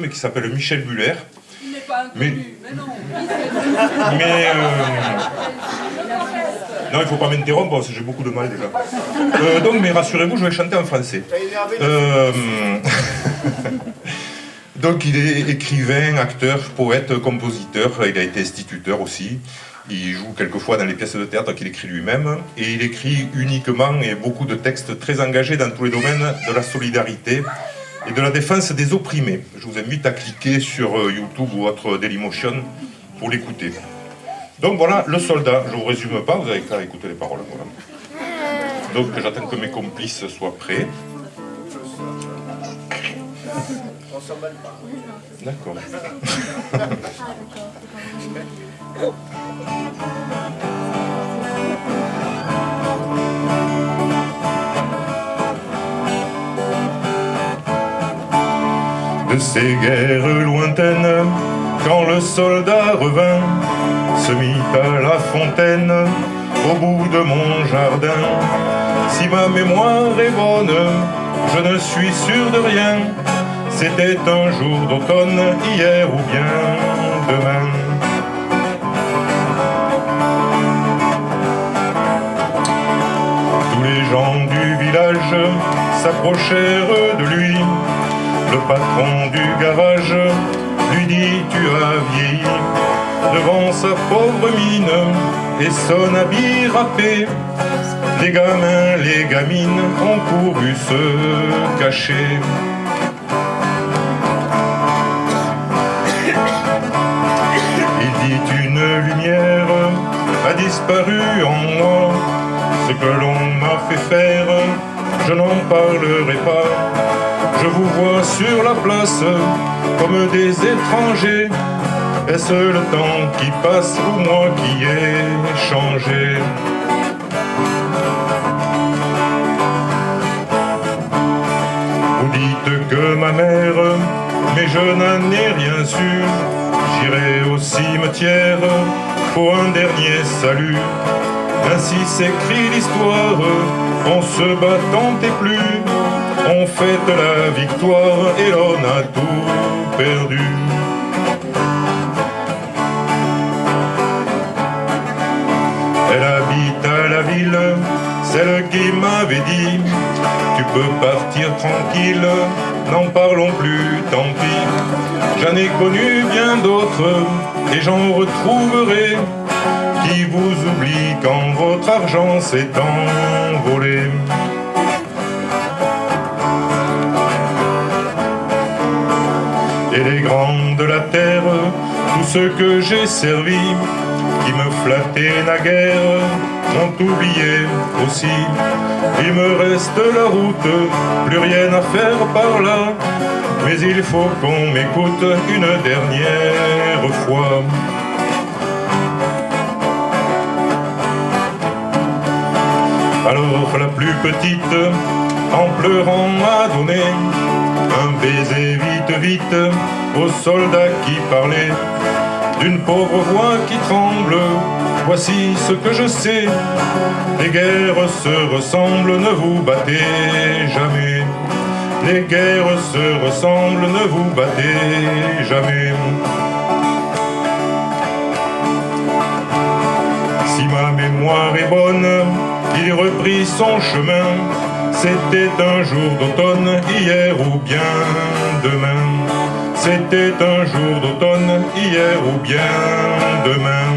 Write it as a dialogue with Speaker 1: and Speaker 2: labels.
Speaker 1: mais qui s'appelle Michel Muller.
Speaker 2: Il n'est pas inconnu, mais non.
Speaker 1: Non, il ne faut pas m'interrompre parce que j'ai beaucoup de mal déjà. Mais rassurez-vous, je vais chanter en français. Donc il est écrivain, acteur, poète, compositeur, il a été instituteur aussi. Il joue quelquefois dans les pièces de théâtre qu'il écrit lui-même. Et il écrit uniquement et beaucoup de textes très engagés dans tous les domaines de la solidarité et de la défense des opprimés. Je vous invite à cliquer sur YouTube ou autre Dailymotion pour l'écouter. Donc voilà, Le Soldat, je ne vous résume pas, vous avez qu'à écouter les paroles. Voilà. Donc j'attends que mes complices soient prêts.
Speaker 3: On s'emballe pas.
Speaker 1: D'accord. De ces guerres lointaines, quand le soldat revint, se mit à la fontaine, au bout de mon jardin. Si ma mémoire est bonne, je ne suis sûr de rien. C'était un jour d'automne, hier ou bien demain. Tous les gens du village s'approchèrent de lui. Le patron du garage lui dit « Tu as vieilli ». Devant sa pauvre mine et son habit râpé, les gamins, les gamines ont couru se cacher. Il dit une lumière a disparu en moi, ce que l'on m'a fait faire, je n'en parlerai pas. Je vous vois sur la place comme des étrangers. Est-ce le temps qui passe ou moi qui ai changé? Vous dites que ma mère, mais je n'en ai rien su. J'irai au cimetière pour un dernier salut. Ainsi s'écrit l'histoire, on se bat tant et plus. On fête la victoire et l'on a tout perdu. Elle habite à la ville, celle qui m'avait dit « Tu peux partir tranquille, n'en parlons plus, tant pis ». J'en ai connu bien d'autres et j'en retrouverai qui vous oublient quand votre argent s'est envolé. Et les grands de la terre, tous ceux que j'ai servis, qui me flattaient naguère, m'ont oublié aussi. Il me reste la route, plus rien à faire par là, mais il faut qu'on m'écoute une dernière fois. Alors la plus petite, en pleurant, m'a donné un baiser vite, vite, au soldat qui parlait. D'une pauvre voix qui tremble, voici ce que je sais. Les guerres se ressemblent, ne vous battez jamais. Les guerres se ressemblent, ne vous battez jamais. Si ma mémoire est bonne, il reprit son chemin. C'était un jour d'automne, hier ou bien demain. C'était un jour d'automne, hier ou bien demain.